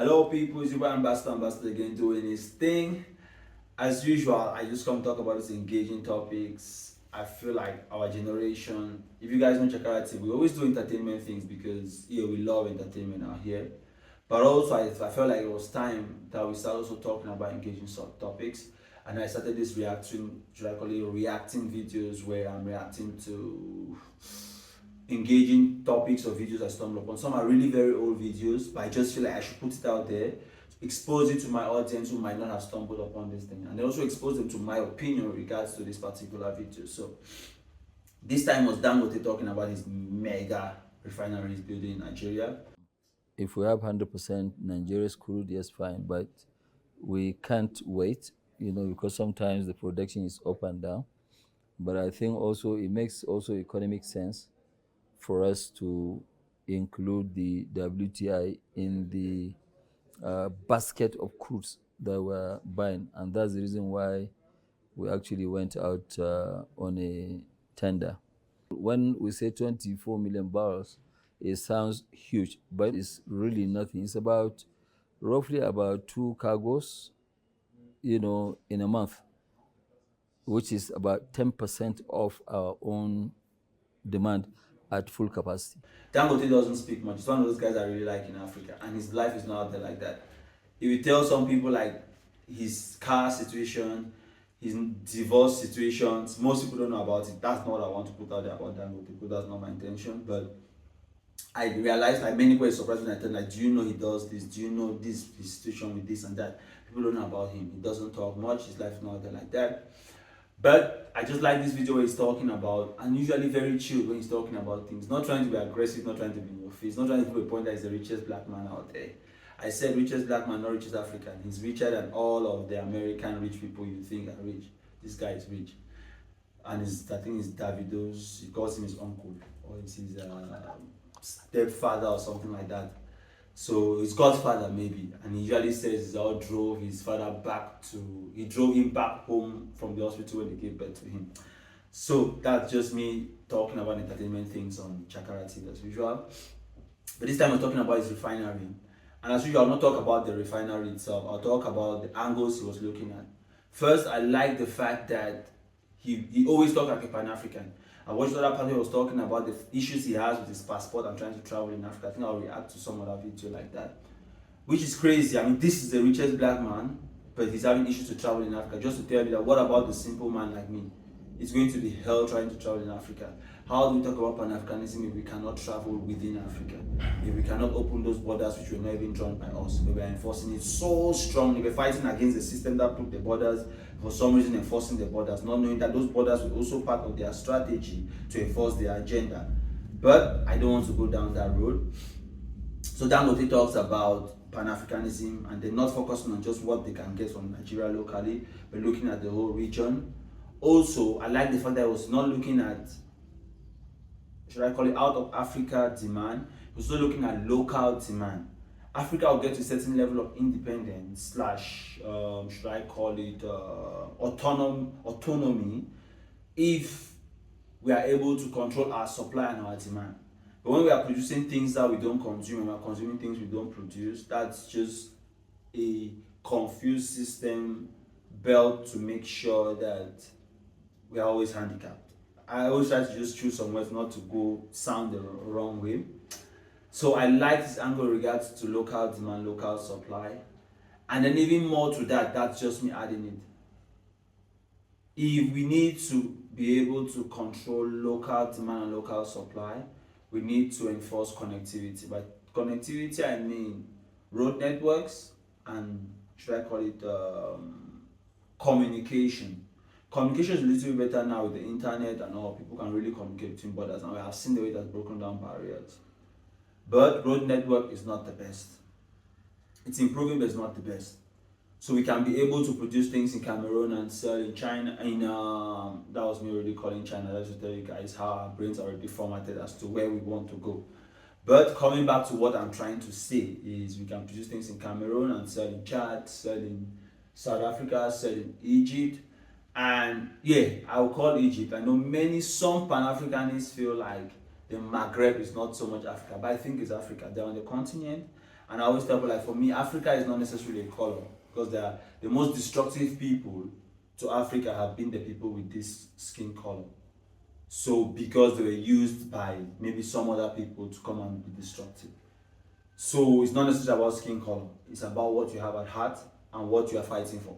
Hello people, it's your ambassador again doing his thing. As usual, I just come talk about these engaging topics. I feel like our generation, if you guys know Chakarati, we always do entertainment things because we love entertainment out here. But also I felt like it was time that we start also talking about engaging topics. And I started this reacting, should I call it reacting videos where I'm reacting to engaging topics or videos I stumble upon. Some are really very old videos, but I just feel like I should put it out there, expose it to my audience who might not have stumbled upon this thing, and also expose them to my opinion in regards to this particular video. So this time was Dangote talking about his mega refinery he's building in Nigeria. If we have 100% Nigeria's crude, yes, fine, but we can't wait, because sometimes the production is up and down. But I think also it makes also economic sense for us to include the WTI in the basket of crudes that we're buying, and that's the reason why we actually went out on a tender. When we say 24 million barrels, it sounds huge, but it's really nothing. It's about roughly about 2 cargos, in a month, which is about 10% of our own demand at full capacity. Dangote doesn't speak much. It's one of those guys I really like in Africa, and his life is not out there like that. If you tell some people like his car situation, his divorce situations, most people don't know about it. That's not what I want to put out there about Dangote, because that's not my intention. But I realized like many people are surprised when I tell them, like, do you know he does this? Do you know this his situation with this and that? People don't know about him. He doesn't talk much. His life is not out there like that. But I just like this video where he's talking about, and usually very chill when he's talking about things. Not trying to be aggressive, not trying to be in your face, not trying to prove a point that he's the richest black man out there. I said richest black man, not richest African. He's richer than all of the American rich people you think are rich. This guy is rich. And I think it's Davido's, he calls him his uncle, or it's his stepfather or something like that. So his godfather maybe, and he usually says he all drove his father he drove him back home from the hospital when they gave birth to him. So that's just me talking about entertainment things on Chakara TV as usual. But this time we're talking about his refinery. And as usual, I'll not talk about the refinery itself. I'll talk about the angles he was looking at. First, I like the fact that he always talked like a Pan-African. I watched other part he was talking about the issues he has with his passport and trying to travel in Africa. I think I'll react to some other video like that. Which is crazy. I mean, this is the richest black man, but he's having issues to travel in Africa. Just to tell you that, what about the simple man like me? It's going to be hell trying to travel in Africa. How do we talk about Pan-Africanism if we cannot travel within Africa? If we cannot open those borders which were not even drawn by us? But we are enforcing it so strongly. We're fighting against the system that put the borders, for some reason enforcing the borders, not knowing that those borders were also part of their strategy to enforce their agenda. But I don't want to go down that road. So Dangote talks about Pan-Africanism, and they're not focusing on just what they can get from Nigeria locally, but looking at the whole region. Also, I like the fact that I was not looking at, should I call it, out of Africa demand. He was also looking at local demand. Africa will get to a certain level of independence slash, should I call it, autonomy, if we are able to control our supply and our demand. But when we are producing things that we don't consume and we are consuming things we don't produce, that's just a confused system built to make sure that we are always handicapped. I always try to just choose some words not to go sound the wrong way. So I like this angle in regards to local demand, local supply. And then even more to that, that's just me adding it. If we need to be able to control local demand and local supply, we need to enforce connectivity. By connectivity, I mean road networks and, should I call it, communication. Communication is a little bit better now with the internet and all. People can really communicate between borders, and we have seen the way that's broken down barriers. But road network is not the best. It's improving, but it's not the best. So we can be able to produce things in Cameroon and sell in China. That was me already calling China. That's to tell you guys how our brains are already formatted as to where we want to go. But coming back to what I'm trying to say is we can produce things in Cameroon and sell in Chad, sell in South Africa, sell in Egypt. And yeah, I will call Egypt. I know some Pan-Africanists feel like the Maghreb is not so much Africa, but I think it's Africa. They're on the continent, And I always tell people, like, for me, Africa is not necessarily a color, because they are the most destructive people to Africa have been the people with this skin color. So because they were used by maybe some other people to come and be destructive. So it's not necessarily about skin color. It's about what you have at heart and what you are fighting for.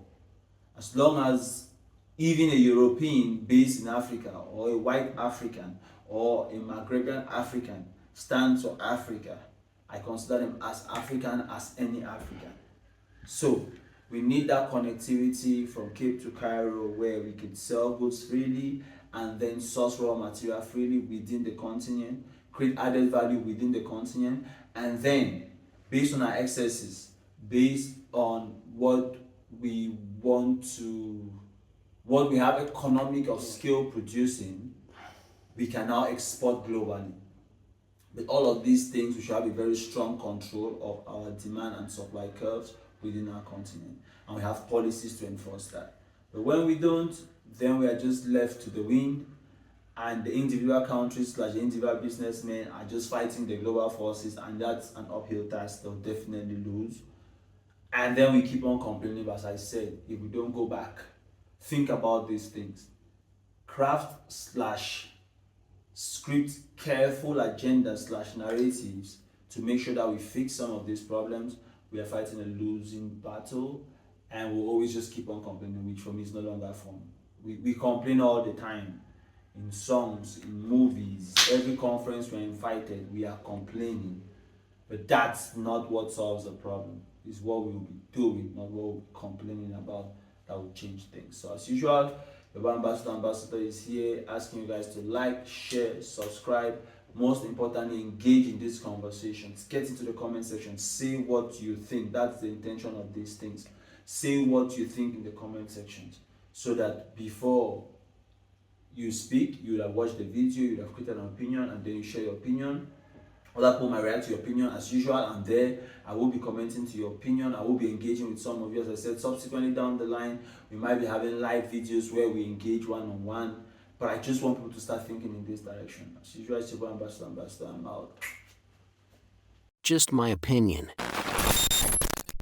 As long as even a European based in Africa, or a white African, or a Maghrebian African stands for Africa, I consider them as African as any African. So we need that connectivity from Cape to Cairo, where we can sell goods freely and then source raw material freely within the continent, create added value within the continent, and then based on our excesses, based on what we want to, what we have economic of scale producing, we can now export globally. With all of these things, we should have a very strong control of our demand and supply curves within our continent, and we have policies to enforce that. But when we don't, then we are just left to the wind, and the individual countries / the individual businessmen are just fighting the global forces, and that's an uphill task they'll definitely lose. And then we keep on complaining, as I said, if we don't go back, think about these things. Craft / script careful agendas / narratives to make sure that we fix some of these problems. We are fighting a losing battle, and we'll always just keep on complaining, which for me is no longer fun. We complain all the time, in songs, in movies, every conference we're invited, we are complaining. But that's not what solves the problem. It's what we'll be doing, not what we'll be complaining about, that will change things. So as usual, the ambassador is here asking you guys to like, share, subscribe. Most importantly, engage in these conversations. Get into the comment section. Say what you think. That's the intention of these things. Say what you think in the comment sections, so that before you speak, you would have watched the video, you would have created an opinion, and then you share your opinion. Other people might react to your opinion. As usual, I'm there. I will be commenting to your opinion. I will be engaging with some of you. As I said, subsequently down the line, we might be having live videos where we engage one-on-one. But I just want people to start thinking in this direction. As usual, it's your boy, Ambassador. I'm out. Just my opinion.